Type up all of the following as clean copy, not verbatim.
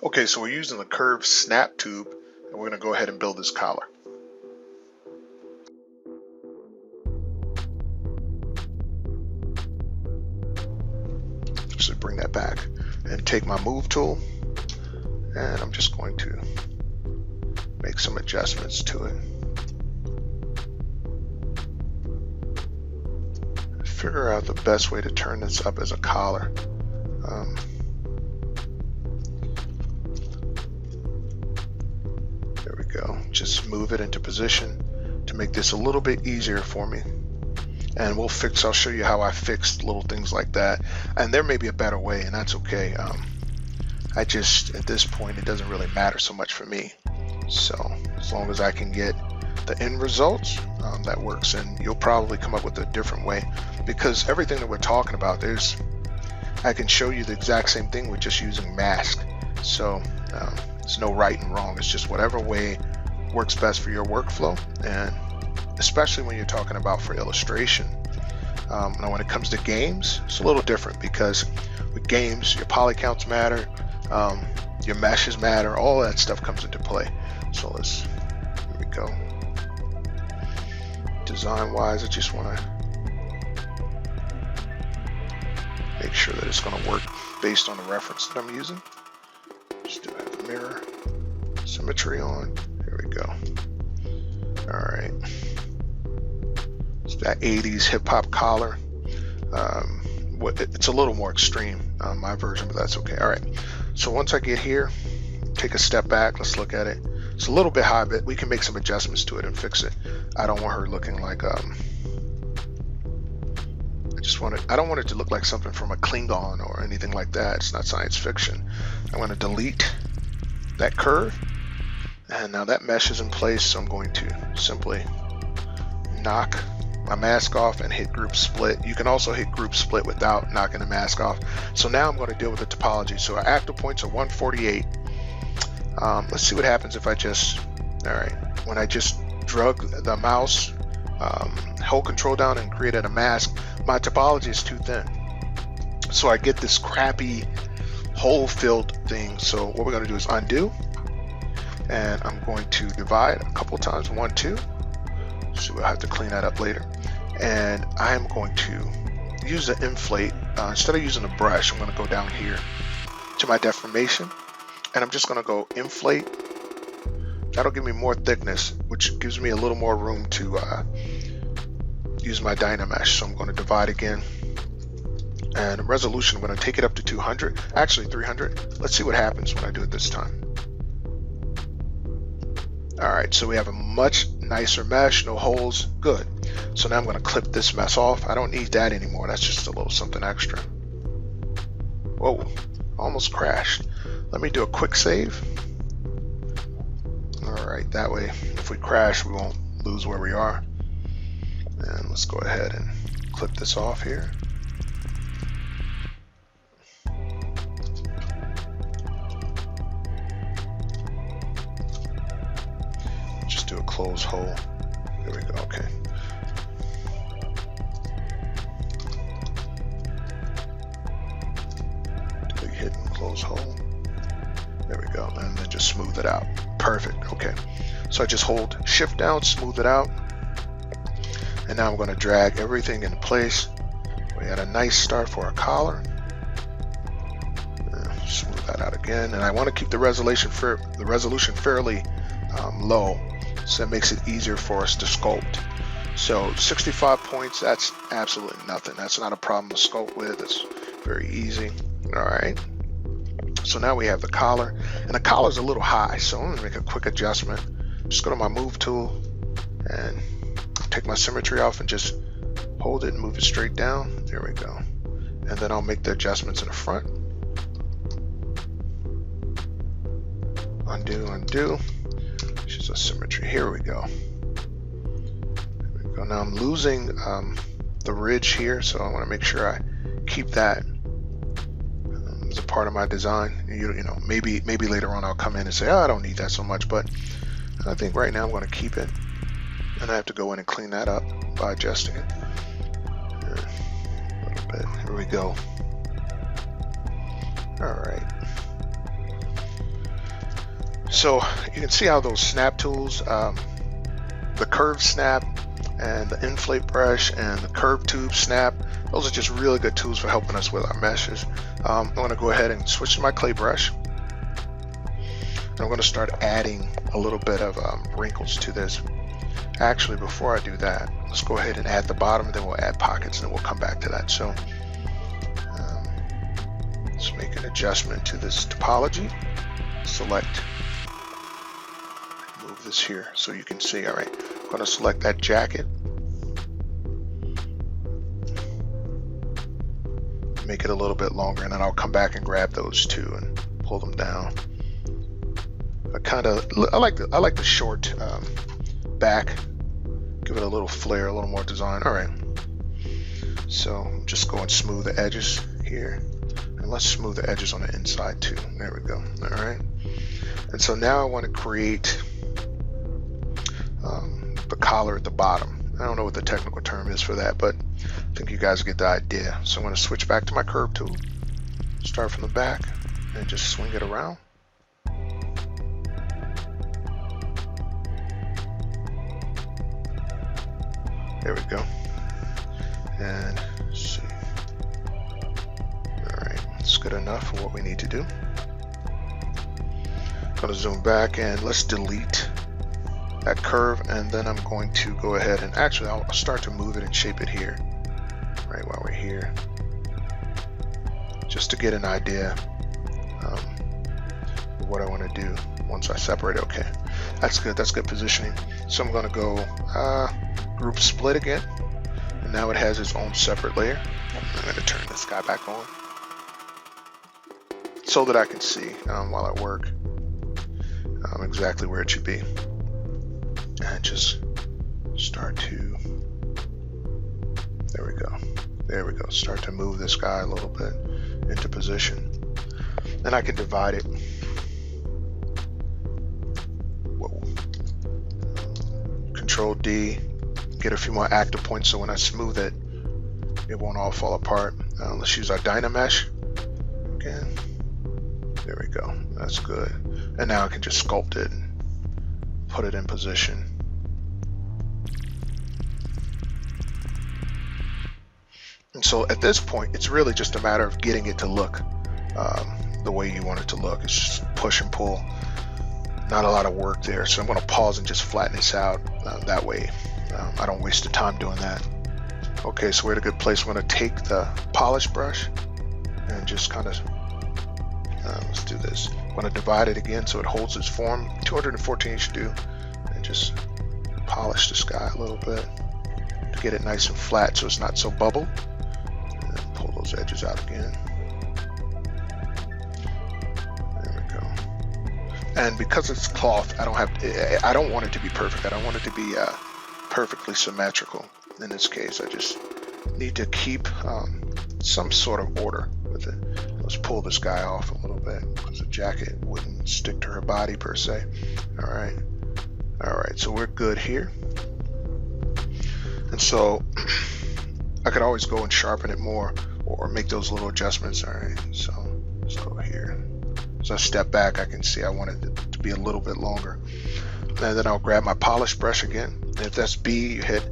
Okay, so we're using the curved snap tube, and we're going to go ahead and build this collar. So bring that back and take my move tool, and I'm just going to make some adjustments to it. Figure out the best way to turn this up as a collar. There we go. Just move it into position to make this a little bit easier for me. And I'll show you how I fixed little things like that. And there may be a better way, and that's okay. At this point, it doesn't really matter so much for me. So as long as I can get the end results, that works. And you'll probably come up with a different way, because everything that we're talking about, I can show you the exact same thing with just using mask. So there's no right and wrong. It's just whatever way works best for your workflow, and especially when you're talking about for illustration. Now when it comes to games, it's a little different, because with games, your poly counts matter, your meshes matter, all that stuff comes into play. So here we go. Design wise, I just want to make sure that it's going to work based on the reference that I'm using. Just do have the mirror symmetry on. There we go. All right. It's that 80s hip hop collar. It's a little more extreme, my version, but that's okay. All right. So once I get here, take a step back. Let's look at it. It's a little bit high, but we can make some adjustments to it and fix it. I don't want her looking like I don't want it to look like something from a Klingon or anything like that. It's not science fiction. I'm going to delete that curve, and now that mesh is in place, so I'm going to simply knock my mask off and hit group split. You can also hit group split without knocking the mask off. So now I'm going to deal with the topology. So our active points are 148. Let's see what happens if when I just drug the mouse, hold control down and created a mask, my topology is too thin. So I get this crappy hole filled thing. So what we're going to do is undo, and I'm going to divide a couple times, 1, 2. So we'll have to clean that up later. And I'm going to use the inflate. Instead of using a brush, I'm going to go down here to my deformation, and I'm just going to go inflate. That'll give me more thickness, which gives me a little more room to use my Dynamesh. So I'm going to divide again, and resolution, I'm going to take it up to 200, actually 300. Let's see what happens when I do it this time. All right, so we have a much nicer mesh, no holes, good. So now I'm going to clip this mess off. I don't need that anymore. That's just a little something extra. Whoa, almost crashed. Let me do a quick save. All right, that way if we crash, we won't lose where we are. And let's go ahead and clip this off here. Just do a close hole. There we go, okay. Do a hidden close hole. There we go, and then just smooth it out. Perfect, okay. So I just hold shift down, smooth it out. And now I'm going to drag everything into place. We had a nice start for our collar. Smooth that out again. And I want to keep the resolution fairly low, so that makes it easier for us to sculpt. So 65 points, that's absolutely nothing. That's not a problem to sculpt with. It's very easy. All right. So now we have the collar, and the collar's a little high, so I'm going to make a quick adjustment. Just go to my move tool and take my symmetry off and just hold it and move it straight down. There we go. And then I'll make the adjustments in the front. Undo, undo. Just a symmetry. Here we go. There we go. Now I'm losing the ridge here, so I want to make sure I keep that as a part of my design. You know, maybe later on I'll come in and say, oh, I don't need that so much, but I think right now I'm going to keep it. And I have to go in and clean that up by adjusting it a little bit. Here we go. All right. So you can see how those snap tools, the curve snap and the inflate brush and the curve tube snap, those are just really good tools for helping us with our meshes. I'm going to go ahead and switch to my clay brush. And I'm going to start adding a little bit of wrinkles to this. Actually, before I do that, let's go ahead and add the bottom, and then we'll add pockets, and then we'll come back to that. So let's make an adjustment to this topology. Select, move this here so you can see. All right, I'm going to select that jacket, make it a little bit longer, and then I'll come back and grab those two and pull them down. I like the short back, give it a little flair, a little more design. All right, so just go and smooth the edges here, and let's smooth the edges on the inside too. There we go. All right, and so now I want to create the collar at the bottom. I don't know what the technical term is for that, but I think you guys get the idea. So I'm going to switch back to my curve tool, start from the back, and just swing it around. There we go. And let's see. All right, it's good enough for what we need to do. I'm going to zoom back and let's delete that curve, and then I'm going to go ahead and actually I'll start to move it and shape it here, right while we're here, just to get an idea of what I want to do once I separate it. Okay, that's good. That's good positioning. So I'm going to go group split again, and now it has its own separate layer. I'm going to turn this guy back on so that I can see while I work exactly where it should be, and just start to, there we go, start to move this guy a little bit into position. Then I can divide it. Whoa. Control D, get a few more active points so when I smooth it, it won't all fall apart. Let's use our Dynamesh again. There we go, that's good. And now I can just sculpt it and put it in position. And so at this point, it's really just a matter of getting it to look the way you want it to look. It's just push and pull, not a lot of work there. So I'm going to pause and just flatten this out. That way I don't waste the time doing that. Okay, so we're at a good place. We're going to take the polish brush and just kind of, let's do this. I'm going to divide it again so it holds its form. 214 should do. And just polish this guy a little bit to get it nice and flat so it's not so bubbled. And then pull those edges out again. There we go. And because it's cloth, I don't want it to be perfect. I don't want it to be perfectly symmetrical. In this case, I just need to keep some sort of order with it. Let's pull this guy off a little bit because the jacket wouldn't stick to her body per se. All right, so we're good here. And so I could always go and sharpen it more or make those little adjustments. All right, so let's go here. As I step back, I can see I want it to be a little bit longer. And then I'll grab my polish brush again. And if that's B, you hit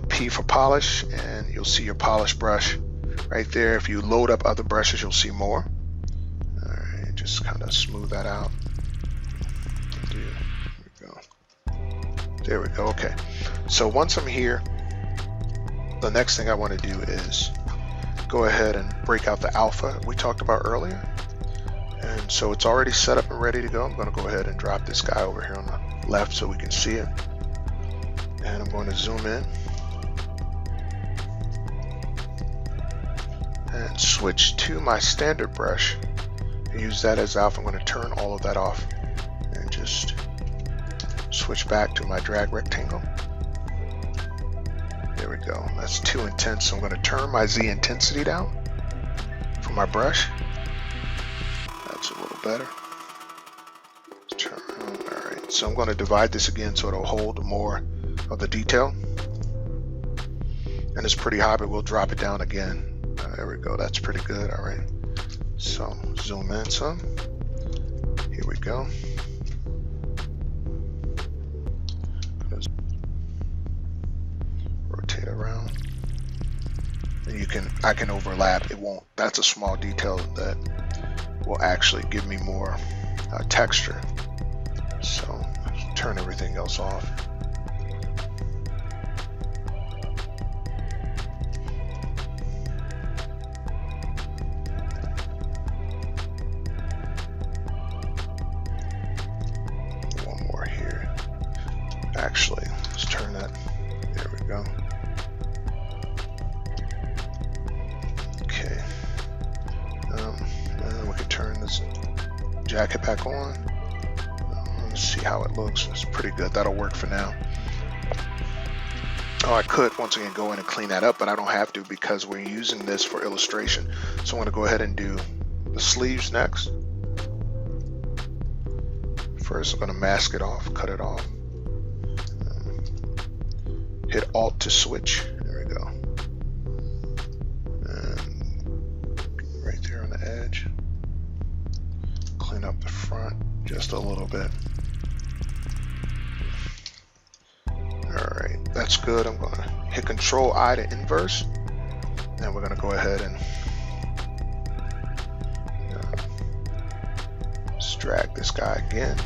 P for polish, and you'll see your polish brush right there. If you load up other brushes, you'll see more. All right, just kind of smooth that out. There we go. Okay, so once I'm here, the next thing I want to do is go ahead and break out the alpha we talked about earlier. And so it's already set up and ready to go. I'm going to go ahead and drop this guy over here on the left so we can see it. And I'm going to zoom in and switch to my standard brush and use that as alpha. I'm going to turn all of that off and just switch back to my drag rectangle. There we go. That's too intense, so I'm going to turn my Z intensity down for my brush. That's a little better. Turn. All right, so I'm going to divide this again so it'll hold more of the detail. And it's pretty high, but we'll drop it down again. There we go. That's pretty good. All right. So zoom in some. Here we go. rotate around. And I can overlap. It won't. That's a small detail that will actually give me more texture. So turn everything else off. One more here. Actually, let's turn that. There we go. Okay. And we can turn this jacket back on. Let's see how it looks. It's pretty good. That'll work for now. Oh, I could once again go in and clean that up, but I don't have to because we're using this for illustration. So I'm going to go ahead and do the sleeves next. First, I'm going to mask it off, cut it off. Hit Alt to switch. There we go. And right there on the edge. Clean up the front just a little bit. Alright, that's good. I'm going to hit Control I to inverse. And we're going to go ahead and just drag this guy again.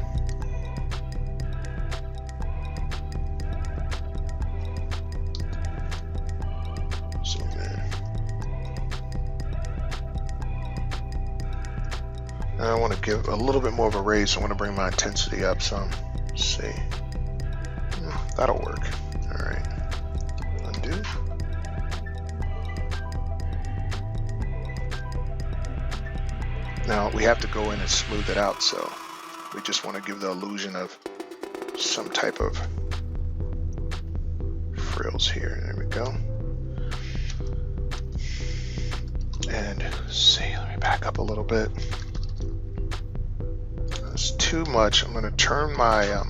Zoom in. And I want to give a little bit more of a raise, so I want to bring my intensity up some. Let's see. That'll work. Alright. Undo. Now we have to go in and smooth it out, so we just want to give the illusion of some type of frills here. There we go. And see, let me back up a little bit. That's too much. I'm going to turn my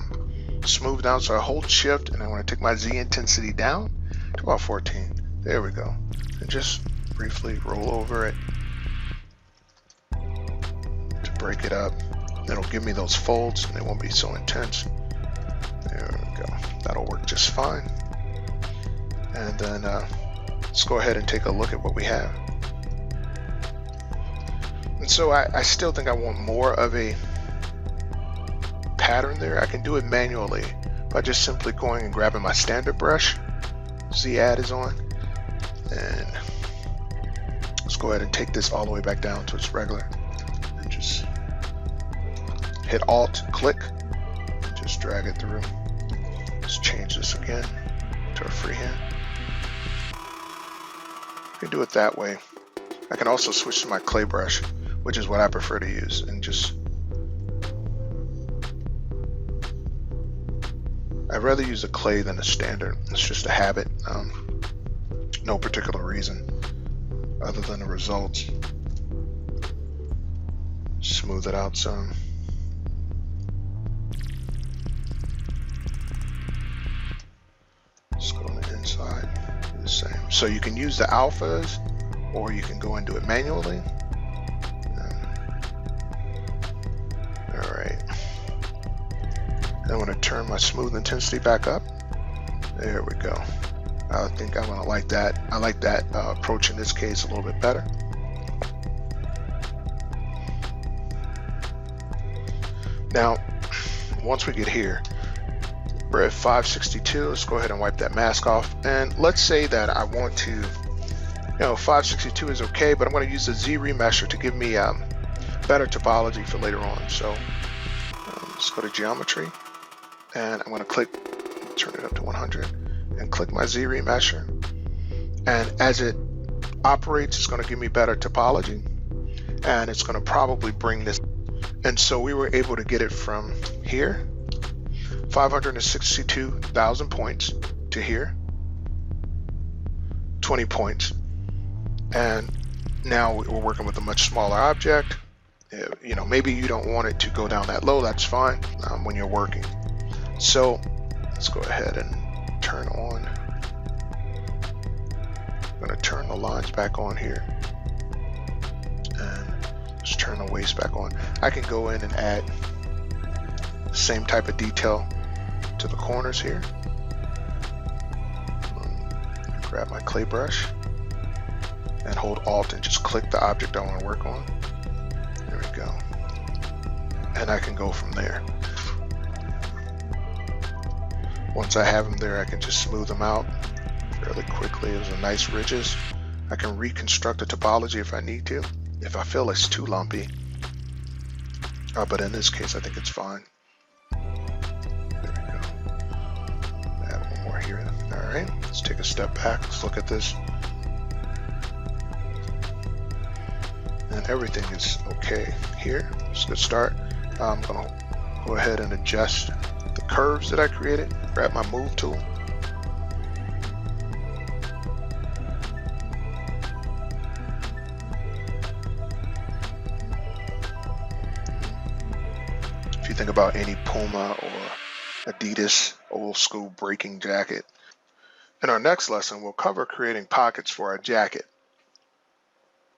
smooth down, so I hold shift and I want to take my Z intensity down to about 14. There we go. And just briefly roll over it to break it up. It'll give me those folds and it won't be so intense. There we go. That'll work just fine. And then let's go ahead and take a look at what we have. And so I still think I want more of a pattern there. I can do it manually by just simply going and grabbing my standard brush. Z add is on, and let's go ahead and take this all the way back down to its regular and just hit Alt, click, and just drag it through. Let's change this again to a freehand. You can do it that way. I can also switch to my clay brush, which is what I prefer to use, and just I'd rather use a clay than a standard. It's just a habit. No particular reason other than the results. Smooth it out some. Let's go on the inside. Do the same. So you can use the alphas, or you can go and do it manually. All right. I want to turn my smooth intensity back up. There we go. I think I'm going to like that. I like that approach in this case a little bit better. Now, once we get here, we're at 562. Let's go ahead and wipe that mask off. And let's say that I want to, 562 is okay, but I'm going to use the Z remesher to give me better topology for later on. So let's go to geometry. And I'm going to click, turn it up to 100, and click my Z remesher. And as it operates, it's going to give me better topology, and it's going to probably bring this. And so we were able to get it from here, 562,000 points, to here, 20 points. And now we're working with a much smaller object. Maybe you don't want it to go down that low. That's fine when you're working. So let's go ahead and turn on. I'm going to turn the lines back on here. And let's turn the waist back on. I can go in and add the same type of detail to the corners here. grab my clay brush and hold Alt and just click the object I want to work on. There we go. And I can go from there. Once I have them there, I can just smooth them out fairly quickly. Those are nice ridges. I can reconstruct the topology if I need to, if I feel it's too lumpy. But in this case, I think it's fine. There we go. Add one more here. All right, let's take a step back. Let's look at this. And everything is okay here. It's a good start. I'm going to go ahead and adjust the curves that I created. Grab my move tool. If you think about any Puma or Adidas old school breaking jacket. In our next lesson, we'll cover creating pockets for our jacket.